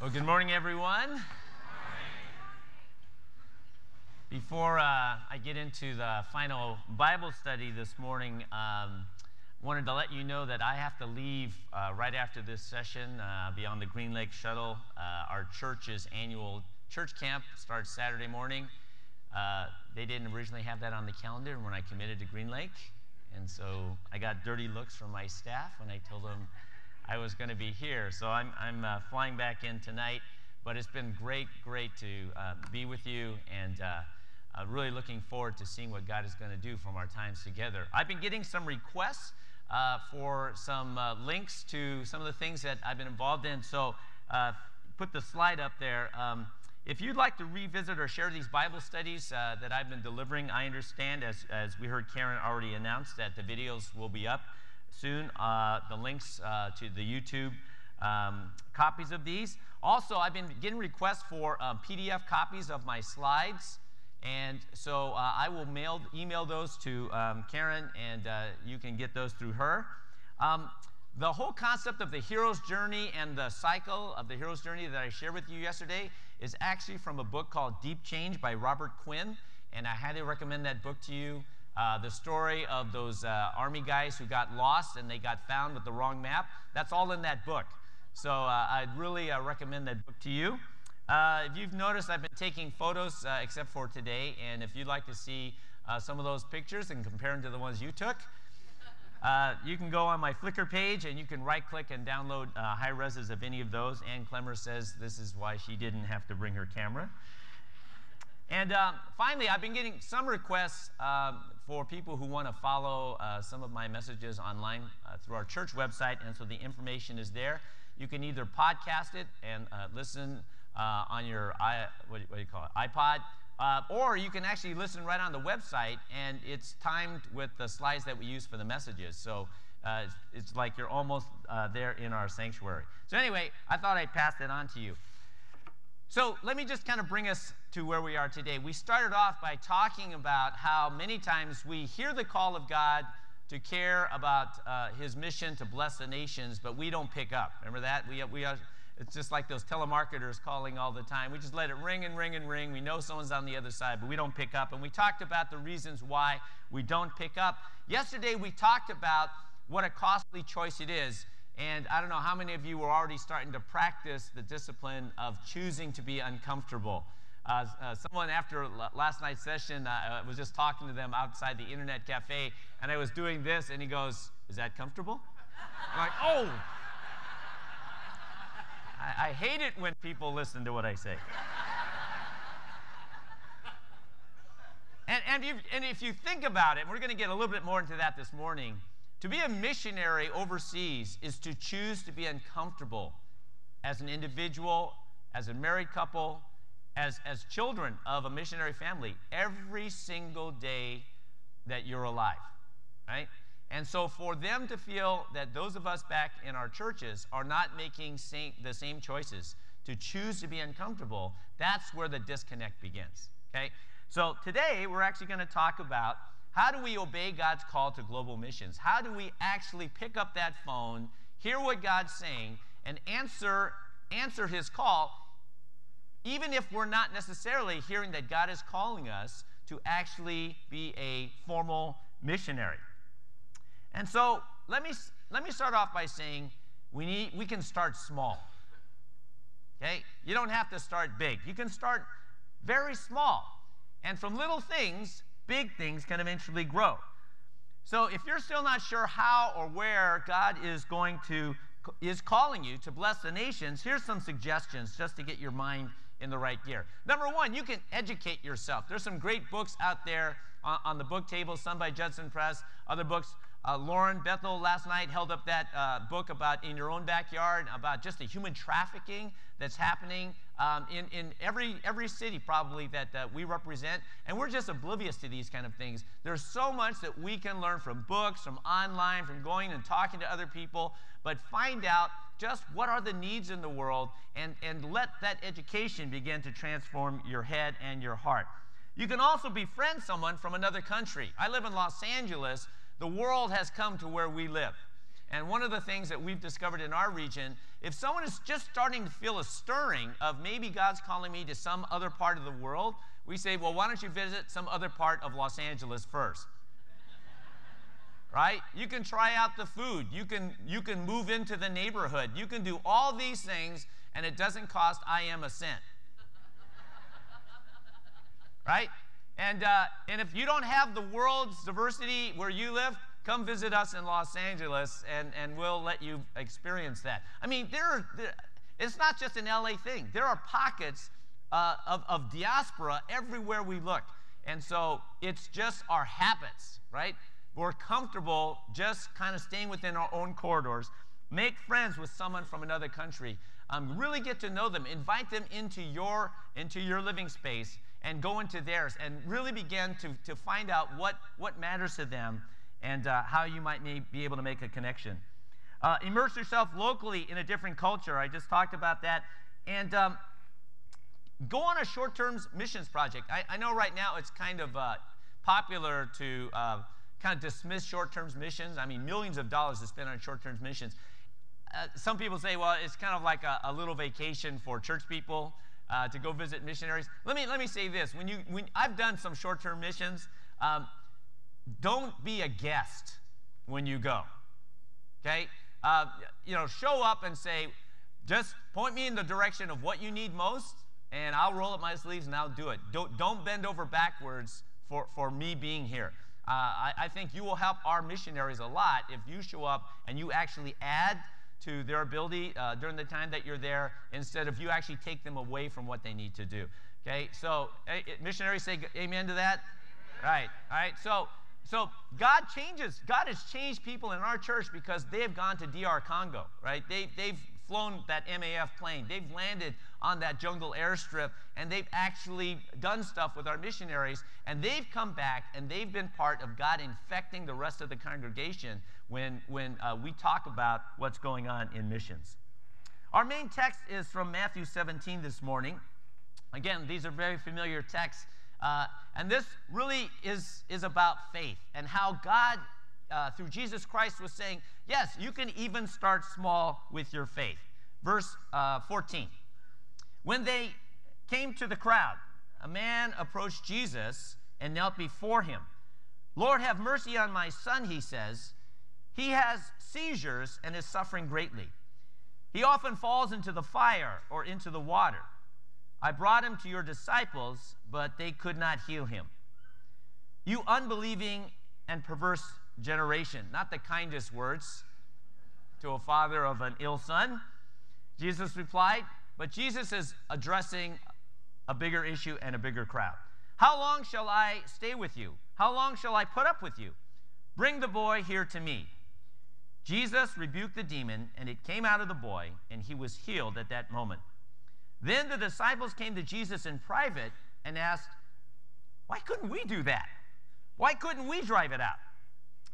Well, good morning, everyone. Before I get into the final Bible study this morning, wanted to let you know that I have to leave right after this session, be on the Green Lake Shuttle. Our church's annual church camp starts Saturday morning. They didn't originally have that on the calendar when I committed to Green Lake, and so I got dirty looks from my staff when I told them I was going to be here. So I'm flying back in tonight, but it's been great to be with you, and really looking forward to seeing what God is going to do from our times together. I've been getting some requests for some links to some of the things that I've been involved in. So put the slide up there. If you'd like to revisit or share these Bible studies that I've been delivering, I understand, as we heard Karen already announce, that the videos will be up soon, the links to the YouTube copies of these. Also, I've been getting requests for PDF copies of my slides, and so I will email those to Karen, and you can get those through her. The whole concept of the hero's journey and the cycle of the hero's journey that I shared with you yesterday is actually from a book called Deep Change by Robert Quinn, and I highly recommend that book to you. The story of those army guys who got lost and they got found with the wrong map, that's all in that book. So I'd really recommend that book to you. If you've noticed, I've been taking photos except for today, and if you'd like to see some of those pictures and compare them to the ones you took, you can go on my Flickr page and you can right-click and download high-reses of any of those. Ann Clemmer says this is why she didn't have to bring her camera. And finally, I've been getting some requests for people who want to follow some of my messages online through our church website, and so the information is there. You can either podcast it and listen on your iPod, or you can actually listen right on the website, and it's timed with the slides that we use for the messages. So it's like you're almost there in our sanctuary. So anyway, I thought I'd pass that on to you. So let me just kind of bring us to where we are today. We started off by talking about how many times we hear the call of God to care about his mission to bless the nations, but we don't pick up. Remember that? It's just like those telemarketers calling all the time. We just let it ring and ring and ring. We know someone's on the other side, but we don't pick up. And we talked about the reasons why we don't pick up. Yesterday we talked about what a costly choice it is. And I don't know how many of you were already starting to practice the discipline of choosing to be uncomfortable. Someone after last night's session was just talking to them outside the internet cafe, and I was doing this, and he goes, "Is that comfortable?" I'm like, oh! I hate it when people listen to what I say. And if you think about it, and we're going to get a little bit more into that this morning, to be a missionary overseas is to choose to be uncomfortable as an individual, as a married couple, as children of a missionary family, every single day that you're alive, right? And so for them to feel that those of us back in our churches are not making the same choices, to choose to be uncomfortable, that's where the disconnect begins, okay? So today we're actually going to talk about how do we obey God's call to global missions? How do we actually pick up that phone, hear what God's saying, and answer his call, even if we're not necessarily hearing that God is calling us to actually be a formal missionary? And so let me start off by saying we can start small. Okay? You don't have to start big. You can start very small. And from little things, big things can eventually grow. So if you're still not sure how or where God is calling you to bless the nations, here's some suggestions just to get your mind in the right gear. Number one, you can educate yourself. There's some great books out there on the book table, some by Judson Press, other books. Lauren Bethel last night held up that book about In Your Own Backyard, about just the human trafficking that's happening in every city probably that we represent, and we're just oblivious to these kind of things. There's so much that we can learn from books, from online, from going and talking to other people, but find out just what are the needs in the world and let that education begin to transform your head and your heart. You can also befriend someone from another country. I live in Los Angeles. The world has come to where we live. And one of the things that we've discovered in our region, if someone is just starting to feel a stirring of maybe God's calling me to some other part of the world, we say, well, why don't you visit some other part of Los Angeles first? Right? You can try out the food. You can move into the neighborhood. You can do all these things, and it doesn't cost a cent. Right? And if you don't have the world's diversity where you live, come visit us in Los Angeles, and we'll let you experience that. I mean, it's not just an LA thing. There are pockets of diaspora everywhere we look. And so it's just our habits, right? We're comfortable just kind of staying within our own corridors. Make friends with someone from another country. Really get to know them. Invite them into your living space and go into theirs and really begin to find out what matters to them and how you might be able to make a connection. Immerse yourself locally in a different culture. I just talked about that. And go on a short-term missions project. I know right now it's kind of popular to kind of dismiss short-term missions. I mean, millions of dollars to spend on short-term missions. Some people say, well, it's kind of like a little vacation for church people to go visit missionaries. Let me say this. When I've done some short-term missions, don't be a guest when you go. Okay? Show up and say, just point me in the direction of what you need most, and I'll roll up my sleeves and I'll do it. Don't bend over backwards for me being here. I think you will help our missionaries a lot if you show up and you actually add to their ability during the time that you're there, instead of you actually take them away from what they need to do. Okay, so missionaries say amen to that? Right, all right. So God has changed people in our church because they have gone to DR Congo, right? They've flown that MAF plane. They've landed on that jungle airstrip, and they've actually done stuff with our missionaries, and they've come back, and they've been part of God infecting the rest of the congregation when we talk about what's going on in missions. Our main text is from Matthew 17 this morning. Again, these are very familiar texts, and this really is about faith and how God, through Jesus Christ, was saying, yes, you can even start small with your faith. Verse 14. When they came to the crowd, a man approached Jesus and knelt before him. Lord, have mercy on my son, he says. He has seizures and is suffering greatly. He often falls into the fire or into the water. I brought him to your disciples, but they could not heal him. You unbelieving and perverse generation. Not the kindest words to a father of an ill son. Jesus replied, but Jesus is addressing a bigger issue and a bigger crowd. How long shall I stay with you? How long shall I put up with you? Bring the boy here to me. Jesus rebuked the demon, and it came out of the boy, and he was healed at that moment. Then the disciples came to Jesus in private and asked, why couldn't we do that? Why couldn't we drive it out?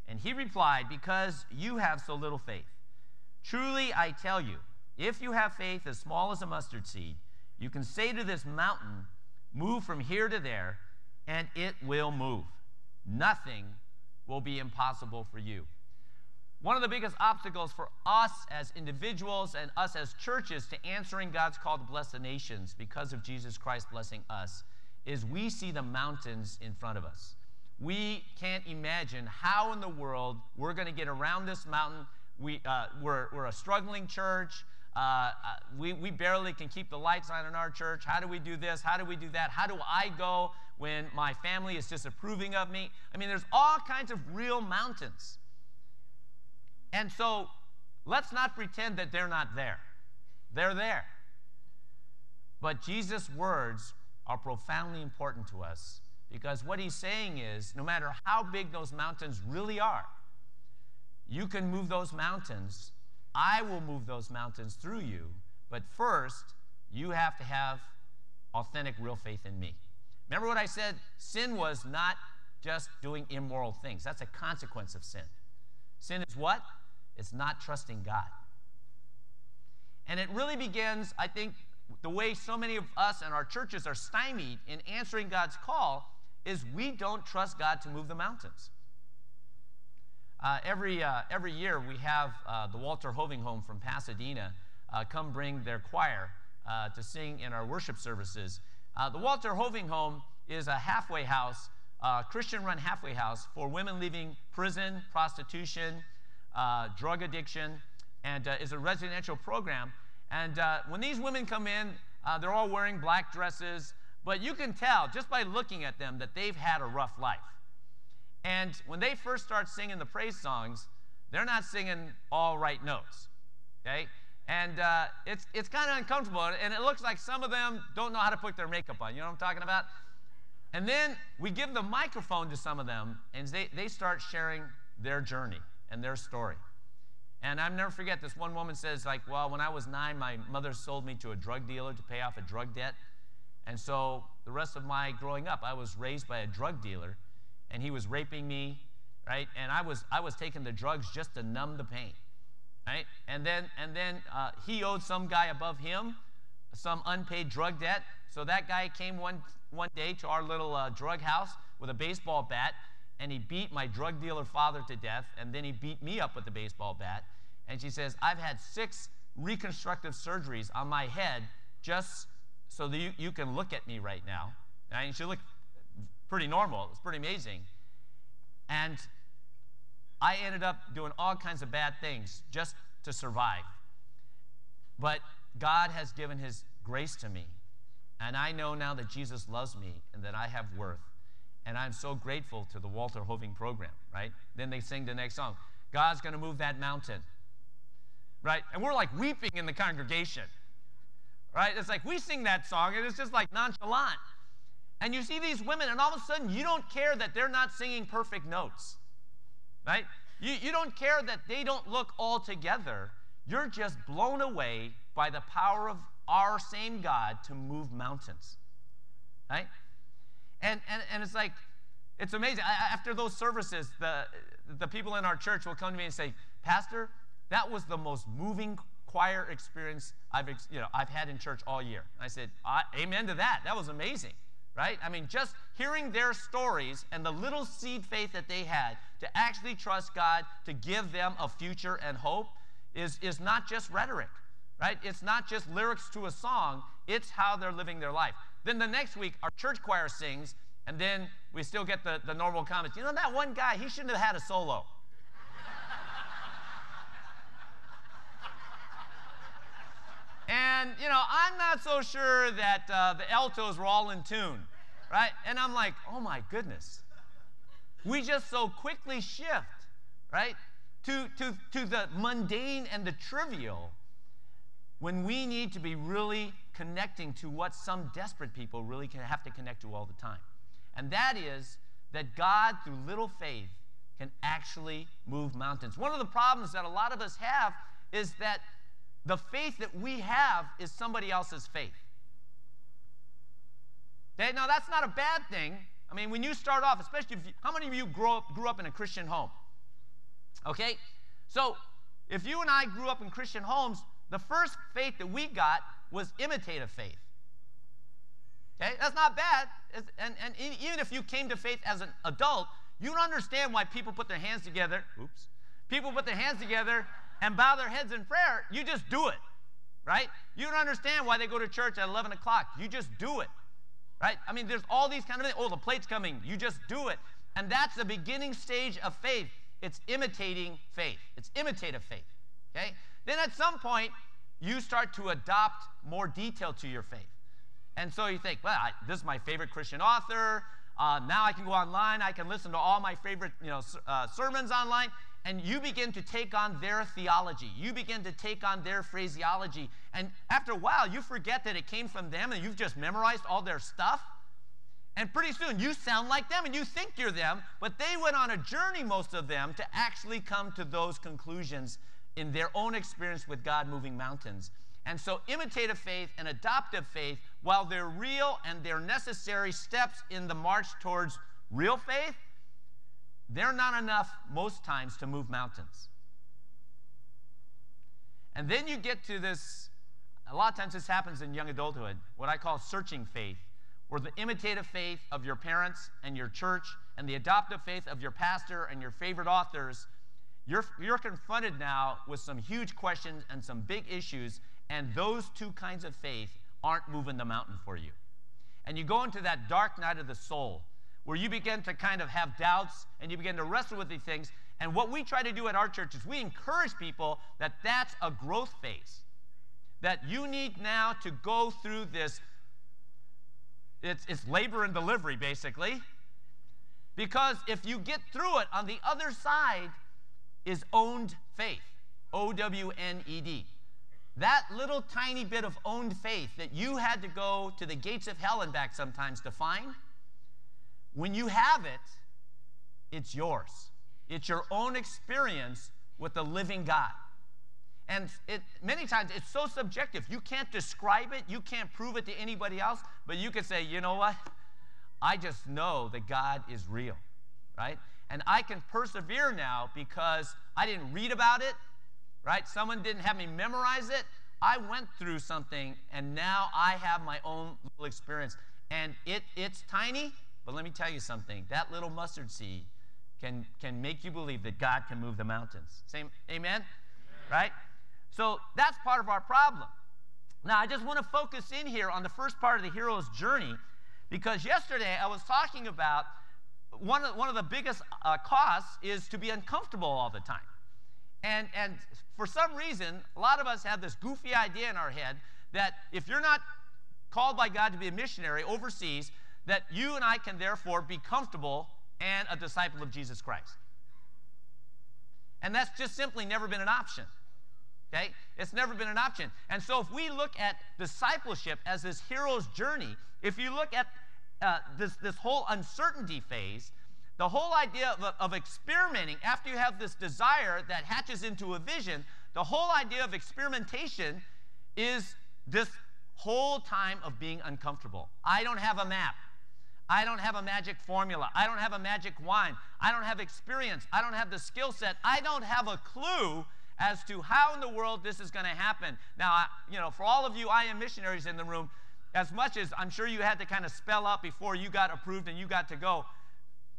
And he replied, because you have so little faith. Truly, I tell you, if you have faith as small as a mustard seed, you can say to this mountain, move from here to there, and it will move. Nothing will be impossible for you. One of the biggest obstacles for us as individuals and us as churches to answering God's call to bless the nations because of Jesus Christ blessing us is we see the mountains in front of us. We can't imagine how in the world we're going to get around this mountain. We're a struggling church. We barely can keep the lights on in our church. How do we do this? How do we do that? How do I go when my family is disapproving of me? I mean, there's all kinds of real mountains. And so let's not pretend that they're not there. They're there. But Jesus' words are profoundly important to us because what he's saying is no matter how big those mountains really are, you can move those mountains. I will move those mountains through you. But first, you have to have authentic, real faith in me. Remember what I said? Sin was not just doing immoral things. That's a consequence of sin. Sin is what? It's not trusting God. And it really begins, I think, the way so many of us and our churches are stymied in answering God's call is we don't trust God to move the mountains. Every year we have the Walter Hoving Home from Pasadena come bring their choir to sing in our worship services. The Walter Hoving Home is a halfway house, Christian-run halfway house for women leaving prison, prostitution, drug addiction, and is a residential program. And when these women come in, they're all wearing black dresses, but you can tell just by looking at them that they've had a rough life. And when they first start singing the praise songs, they're not singing all right notes, okay? And it's kind of uncomfortable, and it looks like some of them don't know how to put their makeup on. You know what I'm talking about? And then we give the microphone to some of them, and they start sharing their journey and their story. And I'll never forget, this one woman says, like, well, when I was 9, my mother sold me to a drug dealer to pay off a drug debt. And so the rest of my growing up, I was raised by a drug dealer, and he was raping me, right? And I was taking the drugs just to numb the pain, right? And then he owed some guy above him some unpaid drug debt. So that guy came one day to our little drug house with a baseball bat, and he beat my drug dealer father to death, and then he beat me up with the baseball bat. And she says, I've had 6 reconstructive surgeries on my head just so that you can look at me right now. And she looked pretty normal. It's pretty amazing. And I ended up doing all kinds of bad things just to survive. But God has given his grace to me. And I know now that Jesus loves me and that I have worth. And I'm so grateful to the Walter Hoving program, right? Then they sing the next song. God's going to move that mountain, right? And we're like weeping in the congregation, right? It's like we sing that song, and it's just like nonchalant. And you see these women, and all of a sudden, you don't care that they're not singing perfect notes, right? You don't care that they don't look all together. You're just blown away by the power of our same God to move mountains, right? And it's like, it's amazing. After those services, the people in our church will come to me and say, Pastor, that was the most moving choir experience I've had in church all year. And I said, amen to that. That was amazing, right? I mean, just hearing their stories and the little seed faith that they had to actually trust God to give them a future and hope is not just rhetoric, right? It's not just lyrics to a song. It's how they're living their life. Then the next week, our church choir sings, and then we still get the normal comments. You know, that one guy, he shouldn't have had a solo. And, you know, I'm not so sure that the altos were all in tune, right? And I'm like, oh, my goodness. We just so quickly shift, right, to the mundane and the trivial when we need to be really connecting to what some desperate people really have to connect to all the time. And that is that God, through little faith, can actually move mountains. One of the problems that a lot of us have is that the faith that we have is somebody else's faith. Okay? Now, that's not a bad thing. I mean, when you start off, especially how many of you grew up in a Christian home? Okay? So, if you and I grew up in Christian homes, the first faith that we got was imitative faith. Okay? That's not bad. And even if you came to faith as an adult, you don't understand why people put their hands together. Oops. People put their hands together and bow their heads in prayer. You just do it, right? You don't understand why they go to church at 11 o'clock. You just do it, right? I mean, there's all these kind of things. Oh, the plate's coming. You just do it. And that's the beginning stage of faith. It's imitating faith. It's imitative faith, okay? Then at some point, you start to adopt more detail to your faith. And so you think, well, this is my favorite Christian author. Now I can go online. I can listen to all my favorite sermons online. And you begin to take on their theology. You begin to take on their phraseology. And after a while, you forget that it came from them and you've just memorized all their stuff. And pretty soon, you sound like them and you think you're them. But they went on a journey, most of them, to actually come to those conclusions in their own experience with God moving mountains. And so imitative faith and adoptive faith, while they're real and they're necessary steps in the march towards real faith, they're not enough most times to move mountains. And then you get to this, a lot of times this happens in young adulthood, what I call searching faith, where the imitative faith of your parents and your church and the adoptive faith of your pastor and your favorite authors You're confronted now with some huge questions and some big issues, and those two kinds of faith aren't moving the mountain for you. And you go into that dark night of the soul where you begin to kind of have doubts and you begin to wrestle with these things. And what we try to do at our church is we encourage people that that's a growth phase, that you need now to go through this. It's labor and delivery, basically, because if you get through it, on the other side is owned faith, O-W-N-E-D. That little tiny bit of owned faith that you had to go to the gates of hell and back sometimes to find, when you have it, it's yours. It's your own experience with the living God. And many times it's so subjective. You can't describe it. You can't prove it to anybody else. But you can say, you know what? I just know that God is real, right? And I can persevere now because I didn't read about it, right? Someone didn't have me memorize it. I went through something, and now I have my own little experience. And it's tiny, but let me tell you something. That little mustard seed can make you believe that God can move the mountains. Same, amen? Right? So that's part of our problem. Now, I just want to focus in here on the first part of the hero's journey, because yesterday I was talking about one of the biggest costs is to be uncomfortable all the time. And for some reason, a lot of us have this goofy idea in our head that if you're not called by God to be a missionary overseas, that you and I can therefore be comfortable and a disciple of Jesus Christ. And that's just simply never been an option. Okay? It's never been an option. And so if we look at discipleship as this hero's journey, if you look at this whole uncertainty phase, the whole idea of experimenting after you have this desire that hatches into a vision, the whole idea of experimentation is this whole time of being uncomfortable. I don't have a map. I don't have a magic formula. I don't have a magic wine. I don't have experience. I don't have the skill set. I don't have a clue as to how in the world this is going to happen. Now, for all of you I am missionaries in the room, as much as I'm sure you had to kind of spell out before you got approved and you got to go,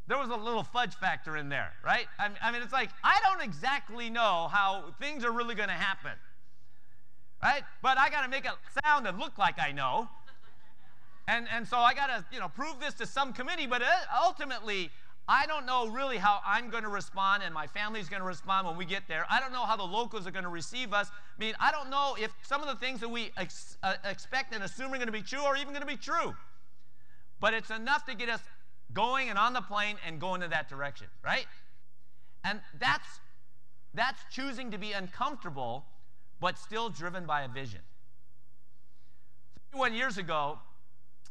there was a little fudge factor in there, right? I mean, it's like, I don't exactly know how things are really going to happen, right? But I got to make it sound and look like I know. And so I got to, prove this to some committee, but ultimately, I don't know really how I'm going to respond and my family's going to respond when we get there. I don't know how the locals are going to receive us. I mean, I don't know if some of the things that we expect and assume are going to be true are even going to be true. But it's enough to get us going and on the plane and going in that direction, right? And that's choosing to be uncomfortable, but still driven by a vision. 31 years ago,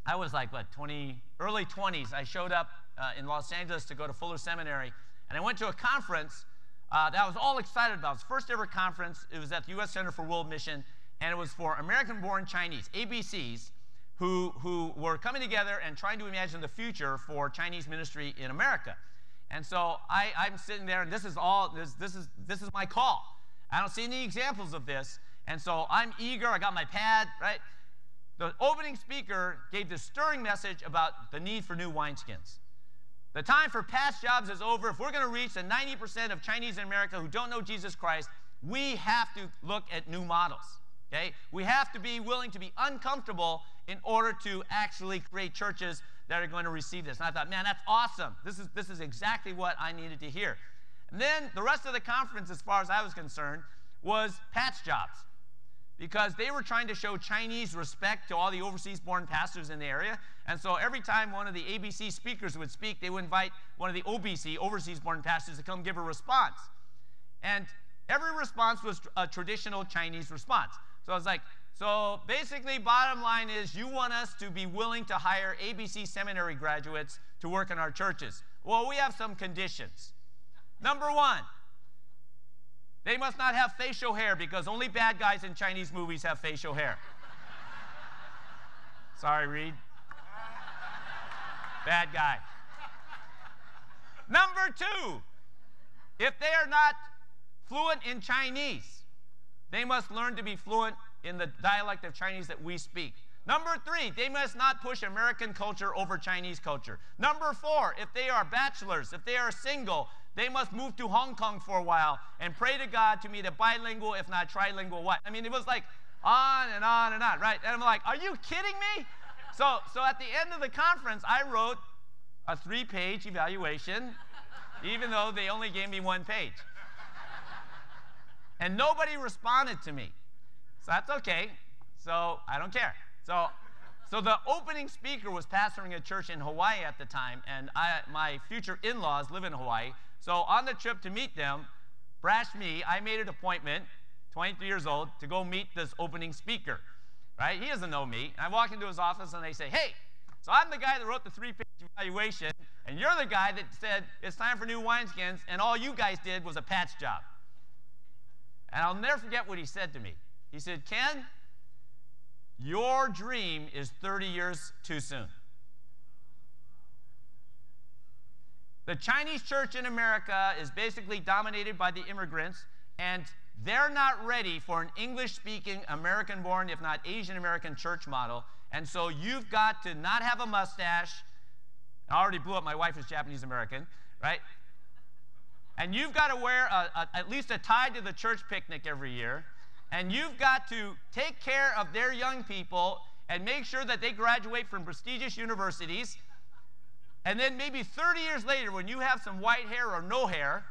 I was like, early 20s. I showed up in Los Angeles to go to Fuller Seminary, and I went to a conference that I was all excited about. It was the first ever conference. It was at the U.S. Center for World Mission, and it was for American-born Chinese, ABCs, who were coming together and trying to imagine the future for Chinese ministry in America. And so I'm sitting there, and this is my call. I don't see any examples of this, and so I'm eager. I got my pad, right? The opening speaker gave this stirring message about the need for new wineskins. The time for past jobs is over. If we're going to reach the 90% of Chinese in America who don't know Jesus Christ, we have to look at new models. Okay? We have to be willing to be uncomfortable in order to actually create churches that are going to receive this. And I thought, man, that's awesome. This is exactly what I needed to hear. And then the rest of the conference, as far as I was concerned, was patch jobs, because they were trying to show Chinese respect to all the overseas-born pastors in the area. And so every time one of the ABC speakers would speak, they would invite one of the OBC, overseas-born pastors, to come give a response. And every response was a traditional Chinese response. So I was like, so basically, bottom line is you want us to be willing to hire ABC seminary graduates to work in our churches. Well, we have some conditions. Number one, they must not have facial hair, because only bad guys in Chinese movies have facial hair. Sorry, Reed. Bad guy. Number two, if they are not fluent in Chinese, they must learn to be fluent in the dialect of Chinese that we speak. Number three, they must not push American culture over Chinese culture. Number four, if they are bachelors, if they are single, They must move to Hong Kong for a while and pray to God to meet a bilingual, if not trilingual wife. I mean, it was like on and on and on, right? And I'm like, are you kidding me? So at the end of the conference, I wrote a 3-page evaluation, even though they only gave me 1 page. And nobody responded to me. So that's okay. So I don't care. So the opening speaker was pastoring a church in Hawaii at the time, and my future in-laws live in Hawaii. So on the trip to meet them, brash me, I made an appointment, 23 years old, to go meet this opening speaker. Right? He doesn't know me. And I walk into his office, and they say, hey, so I'm the guy that wrote the 3-page evaluation, and you're the guy that said it's time for new wineskins, and all you guys did was a patch job. And I'll never forget what he said to me. He said, Ken, your dream is 30 years too soon. The Chinese church in America is basically dominated by the immigrants, and they're not ready for an English-speaking, American-born, if not Asian-American church model. And so you've got to not have a mustache. I already blew up. My wife is Japanese-American, right? And you've got to wear at least a tie to the church picnic every year. And you've got to take care of their young people and make sure that they graduate from prestigious universities. And then maybe 30 years later, when you have some white hair or no hair,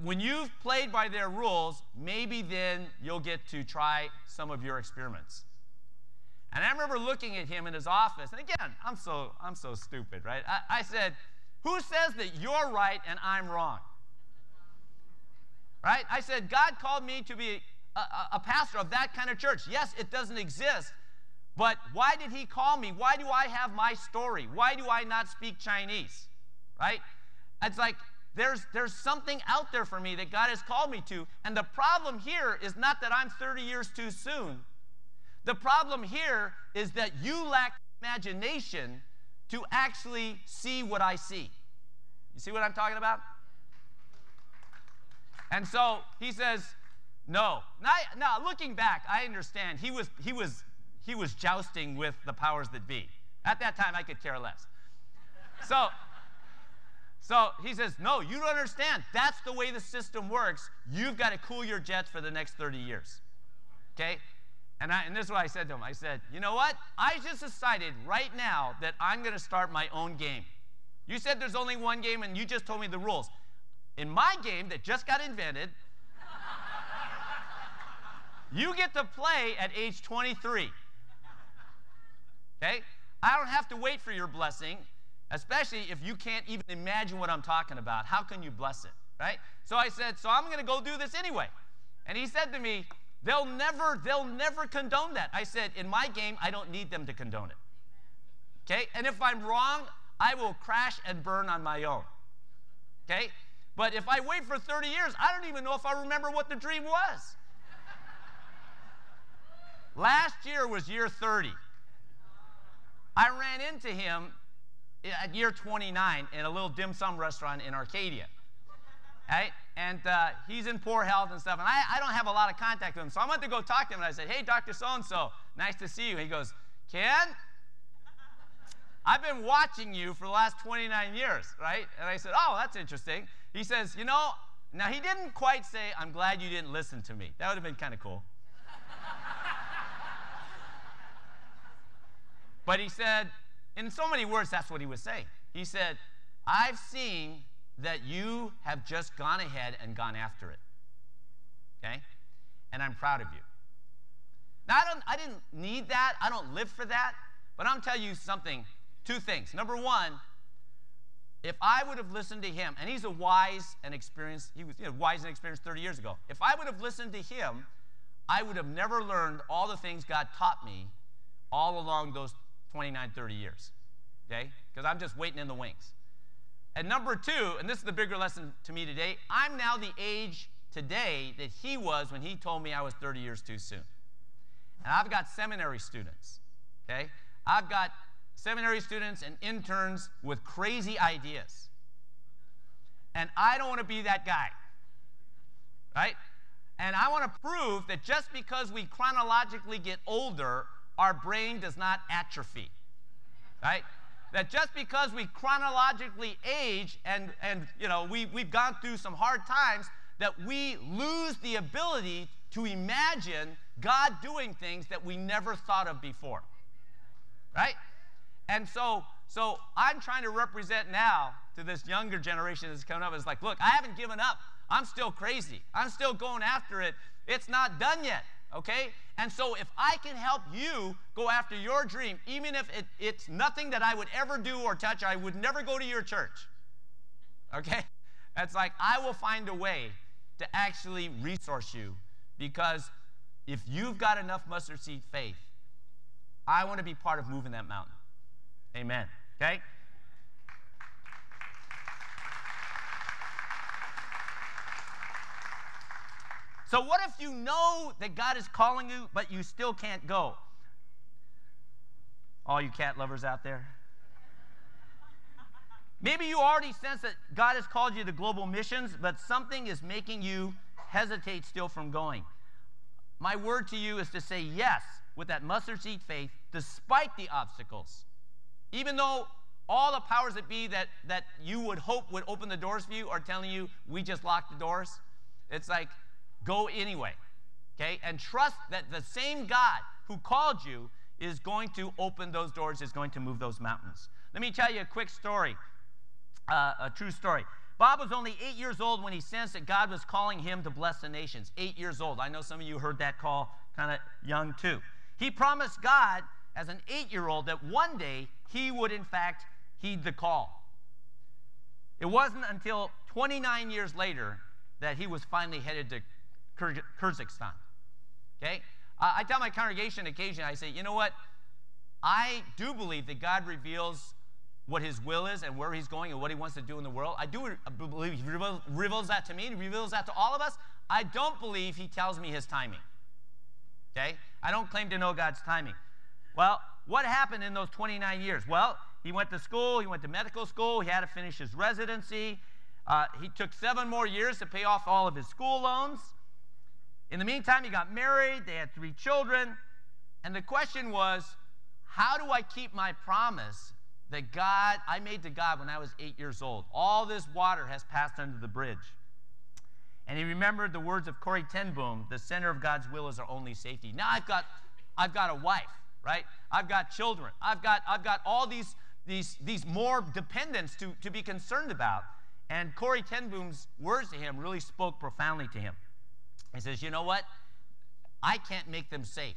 when you've played by their rules, maybe then you'll get to try some of your experiments. And I remember looking at him in his office, and again, I'm so stupid, right? I said, who says that you're right and I'm wrong? Right? I said, God called me to be a pastor of that kind of church. Yes, it doesn't exist, but why did he call me? Why do I have my story? Why do I not speak Chinese? Right? It's like there's something out there for me that God has called me to, and the problem here is not that I'm 30 years too soon. The problem here is that you lack imagination to actually see what I see. You see what I'm talking about? And so he says, no. Now, looking back, I understand. He was jousting with the powers that be. At that time, I could care less. So he says, no, you don't understand. That's the way the system works. You've got to cool your jets for the next 30 years. Okay? And this is what I said to him. I said, you know what? I just decided right now that I'm going to start my own game. You said there's only one game, and you just told me the rules. In my game that just got invented, you get to play at age 23. Okay? I don't have to wait for your blessing, especially if you can't even imagine what I'm talking about. How can you bless it? Right? So I said, so I'm going to go do this anyway. And he said to me, they'll never condone that. I said, in my game, I don't need them to condone it. Okay? And if I'm wrong, I will crash and burn on my own. Okay? But if I wait for 30 years, I don't even know if I remember what the dream was. Last year was year 30. I ran into him at year 29 in a little dim sum restaurant in Arcadia. Right? And he's in poor health and stuff, and I don't have a lot of contact with him. So I went to go talk to him, and I said, hey, Dr. So-and-so, nice to see you. He goes, Ken, I've been watching you for the last 29 years, right? And I said, oh, that's interesting. He says, you know, now he didn't quite say, I'm glad you didn't listen to me. That would have been kind of cool. But he said, in so many words, that's what he was saying. He said, I've seen that you have just gone ahead and gone after it. Okay? And I'm proud of you. Now, I didn't need that. I don't live for that. But I'm telling you something, 2 things. Number one, if I would have listened to him, and he's a wise and experienced, he was wise and experienced 30 years ago. If I would have listened to him, I would have never learned all the things God taught me all along those 29, 30 years. Okay? Because I'm just waiting in the wings. And number 2, and this is the bigger lesson to me today, I'm now the age today that he was when he told me I was 30 years too soon. And I've got seminary students, okay? I've got seminary students and interns with crazy ideas. And I don't want to be that guy, right? And I want to prove that just because we chronologically get older, our brain does not atrophy, right? that just because we chronologically age and you know, we've gone through some hard times, that we lose the ability to imagine God doing things that we never thought of before. Right? And so I'm trying to represent now to this younger generation that's coming up. It's like, look, I haven't given up. I'm still crazy. I'm still going after it. It's not done yet, okay? And so if I can help you go after your dream, even if it's nothing that I would ever do or touch, I would never go to your church, okay? It's like I will find a way to actually resource you, because if you've got enough mustard seed faith, I want to be part of moving that mountain. Amen. Okay? So what if you know that God is calling you, but you still can't go? All you cat lovers out there. Maybe you already sense that God has called you to global missions, but something is making you hesitate still from going. My word to you is to say yes with that mustard seed faith, despite the obstacles. Even though all the powers that be that you would hope would open the doors for you are telling you, we just locked the doors. It's like, go anyway, okay? And trust that the same God who called you is going to open those doors, is going to move those mountains. Let me tell you a quick story, a true story. Bob was only 8 years old when he sensed that God was calling him to bless the nations. 8 years old. I know some of you heard that call kind of young too. He promised God as an 8-year-old that one day he would, in fact, heed the call. It wasn't until 29 years later that he was finally headed to Kyrgyzstan. Okay? I tell my congregation occasionally, I say, you know what? I do believe that God reveals what his will is and where he's going and what he wants to do in the world. I do believe he reveals that to me, and he reveals that to all of us. I don't believe he tells me his timing. Okay? I don't claim to know God's timing. Well, what happened in those 29 years? Well, he went to school, he went to medical school, he had to finish his residency. He took 7 more years to pay off all of his school loans. In the meantime, he got married, they had 3 children, and the question was, how do I keep my promise that I made to God when I was 8 years old? All this water has passed under the bridge. And he remembered the words of Corrie ten Boom, the center of God's will is our only safety. Now I've got a wife, right? I've got children. I've got all these more dependents to be concerned about. And Corrie ten Boom's words to him really spoke profoundly to him. He says, you know what? I can't make them safe.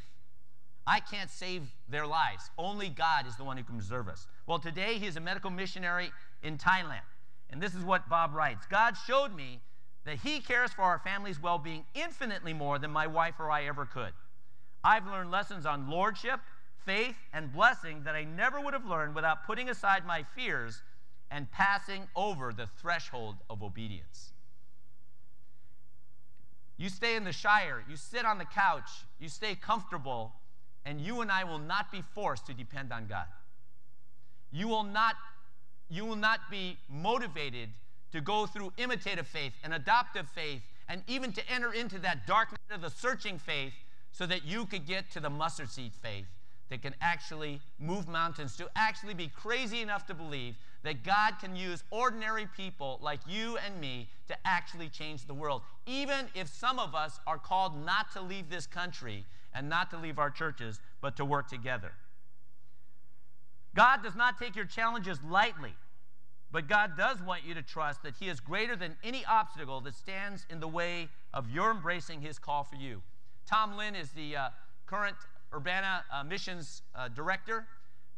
I can't save their lives. Only God is the one who can preserve us. Well, today he is a medical missionary in Thailand. And this is what Bob writes. God showed me that he cares for our family's well-being infinitely more than my wife or I ever could. I've learned lessons on lordship, faith, and blessing that I never would have learned without putting aside my fears and passing over the threshold of obedience. You stay in the Shire, you sit on the couch, you stay comfortable, and you and I will not be forced to depend on God. You will not be motivated to go through imitative faith and adoptive faith and even to enter into that dark night of the searching faith so that you could get to the mustard seed faith that can actually move mountains, to actually be crazy enough to believe that God can use ordinary people like you and me to actually change the world, even if some of us are called not to leave this country and not to leave our churches, but to work together. God does not take your challenges lightly, but God does want you to trust that he is greater than any obstacle that stands in the way of your embracing his call for you. Tom Lynn is the current Urbana missions director.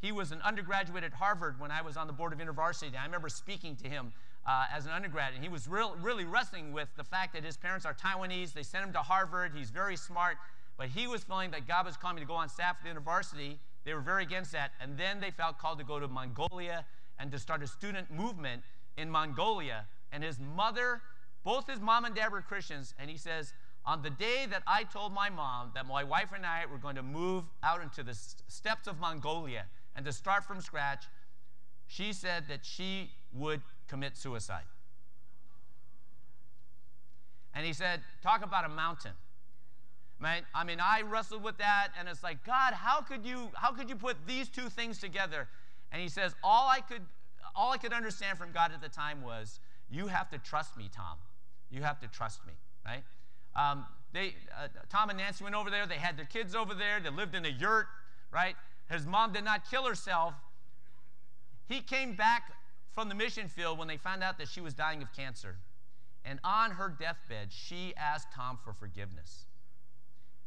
He was an undergraduate at Harvard when I was on the board of InterVarsity. I remember speaking to him as an undergrad, and he was really wrestling with the fact that his parents are Taiwanese. They sent him to Harvard. He's very smart, but he was feeling that God was calling him to go on staff at the InterVarsity. They were very against that, and then they felt called to go to Mongolia and to start a student movement in Mongolia. And his mother, both his mom and dad were Christians, and he says, on the day that I told my mom that my wife and I were going to move out into the steppes of Mongolia and to start from scratch, she said that she would commit suicide. And he said, talk about a mountain. Right? I mean, I wrestled with that, and it's like, God, how could you put these two things together? And he says, all I could understand from God at the time was, you have to trust me, Tom. You have to trust me, right? Tom and Nancy went over there. They had their kids over there. They lived in a yurt, right? His mom did not kill herself. He came back from the mission field when they found out that she was dying of cancer. And on her deathbed, she asked Tom for forgiveness.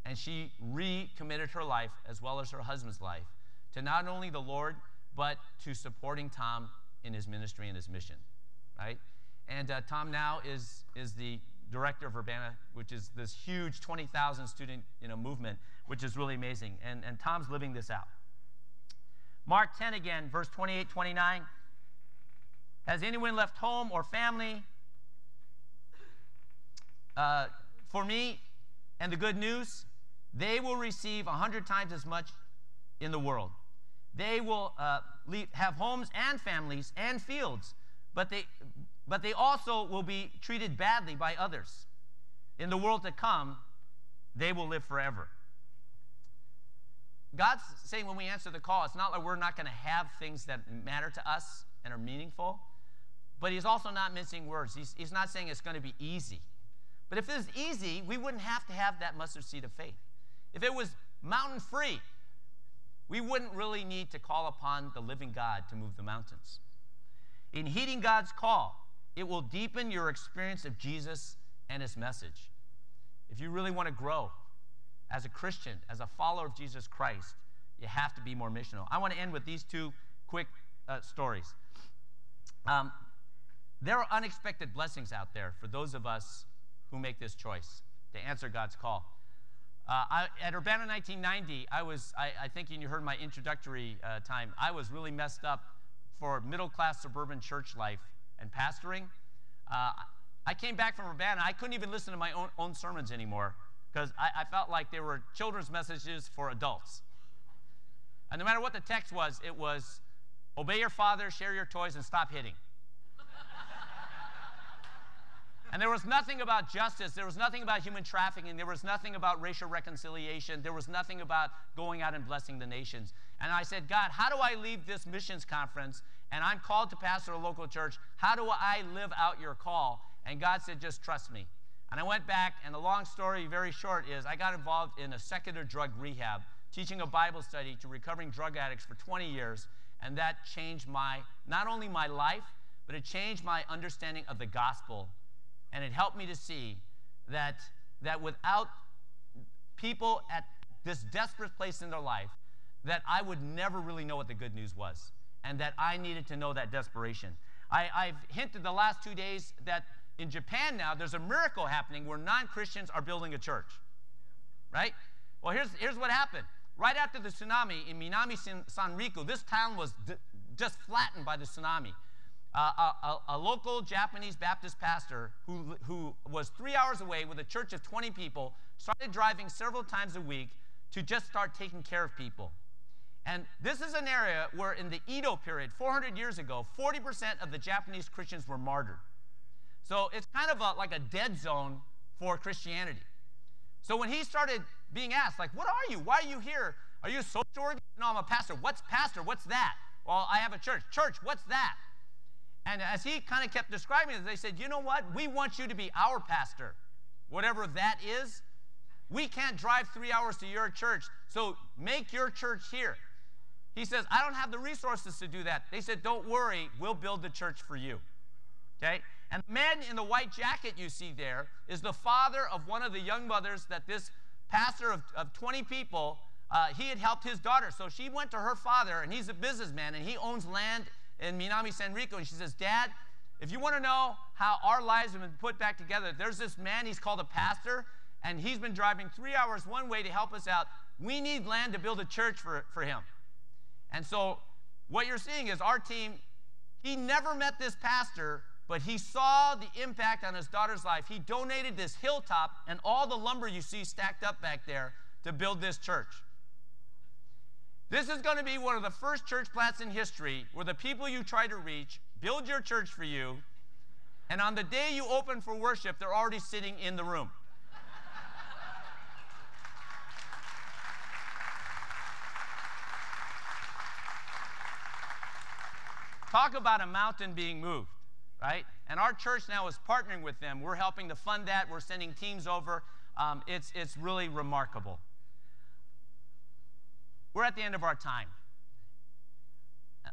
And she recommitted her life, as well as her husband's life, to not only the Lord, but to supporting Tom in his ministry and his mission, right? And Tom now is the director of Urbana, which is this huge 20,000 student movement, which is really amazing. And Tom's living this out. Mark 10 again, verse 28, 29. Has anyone left home or family for me and the good news? They will receive 100 times as much in the world. They will have homes and families and fields, but they also will be treated badly by others. In the world to come, they will live forever. God's saying when we answer the call, it's not like we're not going to have things that matter to us and are meaningful, but he's also not mincing words. He's not saying it's going to be easy. But if it was easy, we wouldn't have to have that mustard seed of faith. If it was mountain free, we wouldn't really need to call upon the living God to move the mountains. In heeding God's call, it will deepen your experience of Jesus and his message. If you really want to grow as a Christian, as a follower of Jesus Christ, you have to be more missional. I want to end with these two quick stories. There are unexpected blessings out there for those of us who make this choice to answer God's call. At Urbana 1990, I think you heard my introductory time, I was really messed up for middle-class suburban church life and pastoring. I came back from Urbana. I couldn't even listen to my own sermons anymore because I felt like they were children's messages for adults. And no matter what the text was, it was, obey your father, share your toys, and stop hitting. And there was nothing about justice. There was nothing about human trafficking. There was nothing about racial reconciliation. There was nothing about going out and blessing the nations. And I said, God, how do I leave this missions conference? And I'm called to pastor a local church. How do I live out your call? And God said, just trust me. And I went back, and the long story, very short, is I got involved in a secular drug rehab, teaching a Bible study to recovering drug addicts for 20 years. And that changed not only my life, but it changed my understanding of the gospel. And it helped me to see that without people at this desperate place in their life, that I would never really know what the good news was, and that I needed to know that desperation. I've hinted the last 2 days that in Japan now, there's a miracle happening where non-Christians are building a church, right? Well, here's what happened. Right after the tsunami in Minami Sanriku, this town was just flattened by the tsunami. A local Japanese Baptist pastor who was 3 hours away with a church of 20 people started driving several times a week to just start taking care of people. And this is an area where in the Edo period, 400 years ago, 40% of the Japanese Christians were martyred. So it's kind of like a dead zone for Christianity. So when he started being asked, like, what are you? Why are you here? Are you a social organizer? No, I'm a pastor. What's pastor? What's that? Well, I have a church. Church, what's that? And as he kind of kept describing it, they said, you know what? We want you to be our pastor. Whatever that is, we can't drive 3 hours to your church, so make your church here. He says, I don't have the resources to do that. They said, don't worry, we'll build the church for you. Okay? And the man in the white jacket you see there is the father of one of the young mothers that this pastor of 20 people, he had helped his daughter. So she went to her father, and he's a businessman, and he owns land in Minami Sanriku, and she says, Dad, if you want to know how our lives have been put back together, there's this man, he's called a pastor, and he's been driving 3 hours one way to help us out. We need land to build a church for him. And so what you're seeing is our team, he never met this pastor, but he saw the impact on his daughter's life. He donated this hilltop and all the lumber you see stacked up back there to build this church. This is going to be one of the first church plants in history where the people you try to reach build your church for you, and on the day you open for worship, they're already sitting in the room. Talk about a mountain being moved, right? And our church now is partnering with them. We're helping to fund that. We're sending teams over. It's really remarkable. We're at the end of our time.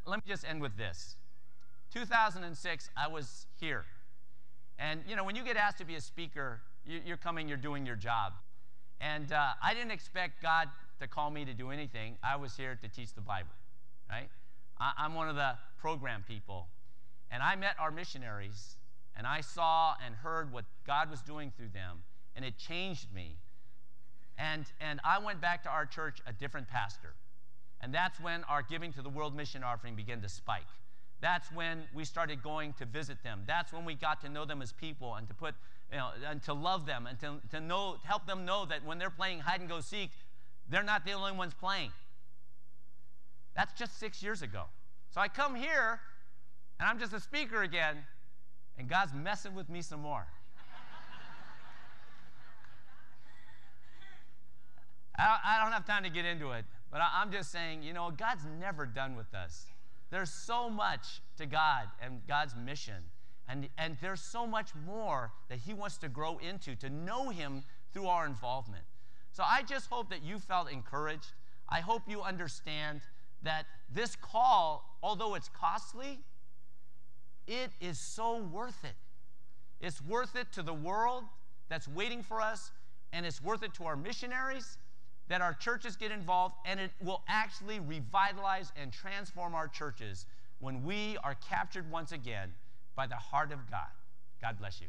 Let me just end with this. 2006, I was here. And, you know, when you get asked to be a speaker, you're coming, you're doing your job. And I didn't expect God to call me to do anything. I was here to teach the Bible, right? I'm one of the program people. And I met our missionaries, and I saw and heard what God was doing through them, and it changed me. And I went back to our church a different pastor. And that's when our giving to the World Mission Offering began to spike. That's when we started going to visit them. That's when we got to know them as people and to put, you know, and to love them and to know, help them know that when they're playing hide and go seek, they're not the only ones playing. That's just 6 years ago. So I come here, and I'm just a speaker again, and God's messing with me some more. I don't have time to get into it, but I'm just saying, you know, God's never done with us. There's so much to God and God's mission, and there's so much more that he wants to grow into, to know him through our involvement. So I just hope that you felt encouraged. I hope you understand that this call, although it's costly, it is so worth it. It's worth it to the world that's waiting for us, and it's worth it to our missionaries, that our churches get involved, and it will actually revitalize and transform our churches when we are captured once again by the heart of God. God bless you.